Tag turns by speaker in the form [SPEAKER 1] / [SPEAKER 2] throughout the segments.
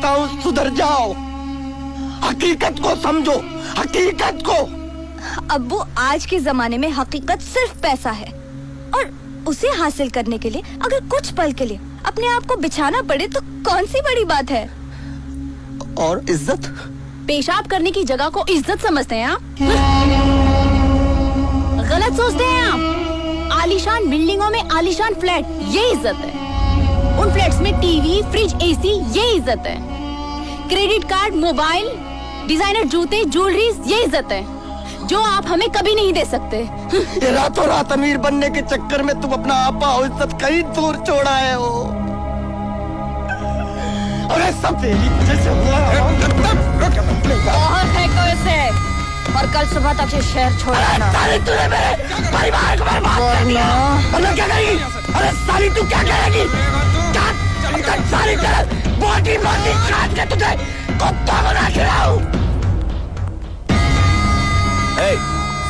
[SPEAKER 1] कहता हूँ सुधर जाओ, हकीकत को समझो, हकीकत को।
[SPEAKER 2] अब्बू, आज के जमाने में हकीकत सिर्फ पैसा है, और उसे हासिल करने के लिए अगर कुछ पल के लिए अपने आप को बिछाना पड़े तो कौन सी बड़ी बात है।
[SPEAKER 1] और इज्जत,
[SPEAKER 3] पेशाब करने की जगह को इज्जत समझते हैं आप? गलत सोचते हैं आप। आलीशान बिल्डिंगों में आलीशान फ्लैट, ये इज्जत है। उन फ्लैट्स में टीवी, फ्रिज, एसी, ये इज्जत है। क्रेडिट कार्ड, मोबाइल, डिजाइनर जूते, ज्वेलरीज, ये इज्जत है जो आप हमें कभी नहीं दे सकते।
[SPEAKER 1] ये रातों रात अमीर बनने के चक्कर में तुम अपना आपा और इज्जत कहीं दूर छोड़ा है हो। अरे सब तेरी वजह से हुआ।
[SPEAKER 3] बहुत है को इसे, और कल सुबह तक ये शहर छोड़ देना।
[SPEAKER 1] साली तूने मेरे परिवार को बर्बाद कर दिया। मतलब क्या करेगी? अरे साली तू क्या करेगी? क्या साली तेरा बॉडी काट के तुझे कुत्ता बना खिलाऊं?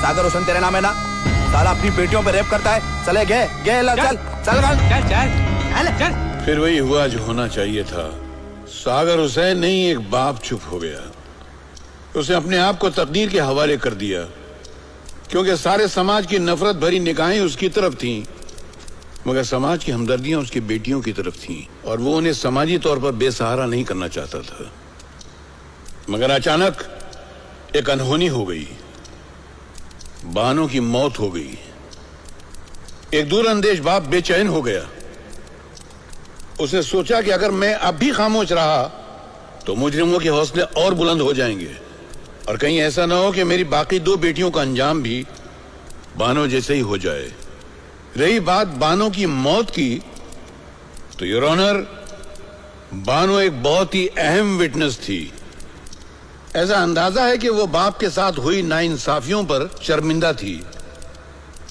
[SPEAKER 4] सागर हुसैन तेरा नाम है ना? साला अपनी बेटियों पे रेप करता है। चले गए चल।
[SPEAKER 5] फिर वही हुआ जो होना चाहिए था। सागर हुसैन नहीं, एक बाप चुप हो गया। उसने अपने आप को तकदीर के हवाले कर दिया, क्योंकि सारे समाज की नफरत भरी निगाहें उसकी तरफ थीं, मगर समाज की हमदर्दियां उसकी बेटियों की तरफ थीं, और वो उन्हें समाजी तौर पर बेसहारा नहीं करना चाहता था। मगर अचानक एक अनहोनी हो गई। बानो की मौत हो गई। एक दूरअंदेश बाप बेचैन हो गया। उसने सोचा कि अगर मैं अब भी खामोश रहा तो मुजरिमों के हौसले और बुलंद हो जाएंगे, और कहीं ऐसा ना हो कि मेरी बाकी दो बेटियों का अंजाम भी बानो जैसे ही हो जाए। रही बात बानो की मौत की, तो योर ऑनर, बानो एक बहुत ही अहम विटनेस थी। ऐसा अंदाजा है कि वो बाप के साथ हुई नाइंसाफियों पर शर्मिंदा थी,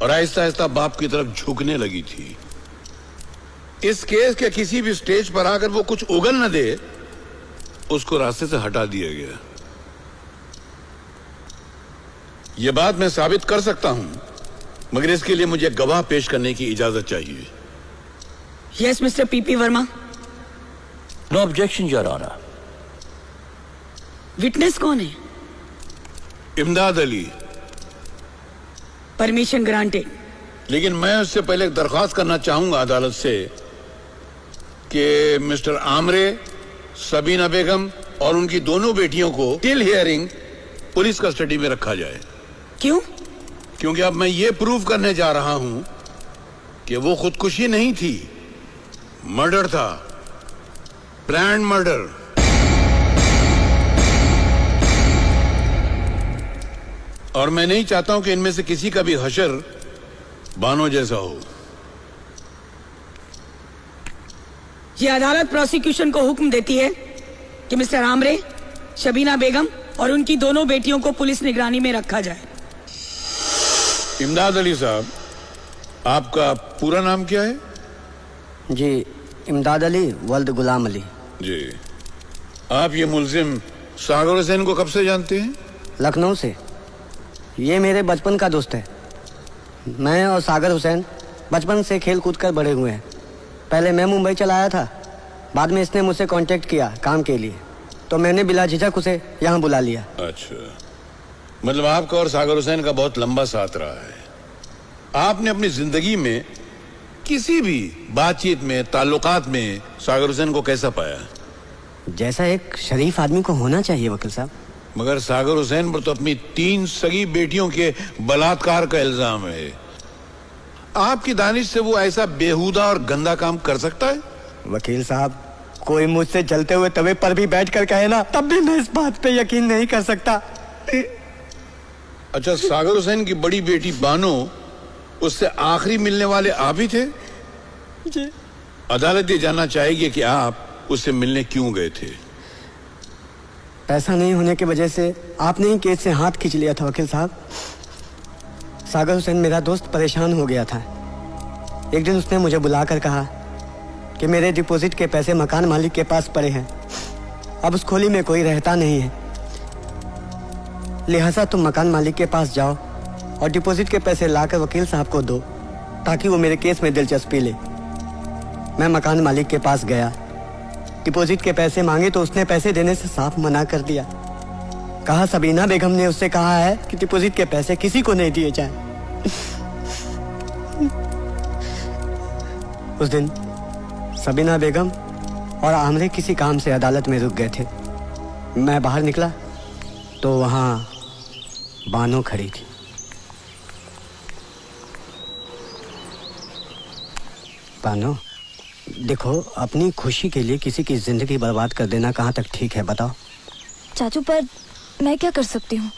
[SPEAKER 5] और आहिस्ता आहिस्ता बाप की तरफ झुकने लगी थी। इस केस के किसी भी स्टेज पर आकर वो कुछ उगल न दे, उसको रास्ते से हटा दिया गया। यह बात मैं साबित कर सकता हूं, मगर इसके लिए मुझे गवाह पेश करने की इजाजत चाहिए।
[SPEAKER 6] Yes mister PP Verma.
[SPEAKER 7] No objection your honour.
[SPEAKER 6] Witness कौन है?
[SPEAKER 5] इमदाद अली।
[SPEAKER 6] Permission granted.
[SPEAKER 5] लेकिन मैं उससे पहले एक दरख्वास्त करना चाहूंगा अदालत से कि मिस्टर आमरे, सबीना बेगम और उनकी दोनों बेटियों को टिल हियरिंग पुलिस कस्टडी में रखा जाए।
[SPEAKER 6] क्यों?
[SPEAKER 5] क्योंकि अब मैं ये प्रूव करने जा रहा हूं कि वो खुदकुशी नहीं थी, मर्डर था, प्लान्ड मर्डर। और मैं नहीं चाहता हूं कि इनमें से किसी का भी हशर बानो जैसा हो।
[SPEAKER 6] यह अदालत प्रोसिक्यूशन को हुक्म देती है कि मिस्टर आमरे, शबीना बेगम और उनकी दोनों बेटियों को पुलिस निगरानी में रखा जाए।
[SPEAKER 5] इमदाद अली साहब, आपका पूरा नाम क्या है?
[SPEAKER 1] जी, इमदाद अली वल्द गुलाम अली।
[SPEAKER 5] जी। आप ये मुल्जिम सागर हुसैन को कब से जानते हैं?
[SPEAKER 1] लखनऊ से। ये मेरे बचपन का दोस्त है। मैं और सागर हुसैन बचपन से खेल कूद कर बड़े हुए हैं। पहले मैं मुंबई चला आया था, बाद में इसने मुझसे कांटेक्ट किया काम के लिए, तो मैंने बिला झिझक उसे यहाँ बुला लिया।
[SPEAKER 5] अच्छा, मतलब आपका और सागर हुसैन का बहुत लंबा साथ रहा है। आपने अपनी जिंदगी में किसी भी बातचीत में, ताल्लुकात में सागर हुसैन को कैसा पाया?
[SPEAKER 1] जैसा एक शरीफ आदमी को होना चाहिए वकील साहब।
[SPEAKER 5] मगर सागर हुसैन पर तो अपनी 3 सगी बेटियों के बलात्कार का इल्जाम है। आपकी दानिश से वो ऐसा बेहुदा और गंदा काम कर सकता है?
[SPEAKER 1] वकील साहब, कोई मुझसे जलते हुए तवे पर भी बैठकर कहे ना, तब भी मैं इस बात पे यकीन नहीं कर सकता।
[SPEAKER 5] अच्छा, सागर हुसैन की बड़ी बेटी बानो, उससे आखिरी मिलने वाले आप ही थे?
[SPEAKER 1] जी।
[SPEAKER 5] अदालत ये जानना चाहेगी कि आप उससे मिलने क्यों गए थे?
[SPEAKER 1] पैसा नहीं होने की वजह से आपने ही केस से हाथ खींच लिया था वकील साहब। सागर हुसैन मेरा दोस्त परेशान हो गया था। एक दिन उसने मुझे बुलाकर कहा कि मेरे डिपॉजिट के पैसे मकान मालिक के पास पड़े हैं, अब उस खोली में कोई रहता नहीं है, लिहाजा तुम मकान मालिक के पास जाओ और डिपॉजिट के पैसे लाकर वकील साहब को दो ताकि वो मेरे केस में दिलचस्पी ले। मैं मकान मालिक के पास गया। डिपॉजिट के पैसे मांगे तो उसने पैसे देने से साफ मना कर दिया। कहा सबीना बेगम ने उससे कहा है कि डिपॉजिट के पैसे किसी को नहीं दिए जाएं। उस दिन सबीना बेगम और आमरे किसी काम से अदालत में रुक गए थे। मैं बाहर निकला तो वहां बानो खड़ी थी। बानो, देखो, अपनी खुशी के लिए किसी की जिंदगी बर्बाद कर देना कहाँ तक ठीक है बताओ?
[SPEAKER 2] चाचू, पर मैं क्या कर सकती हूँ?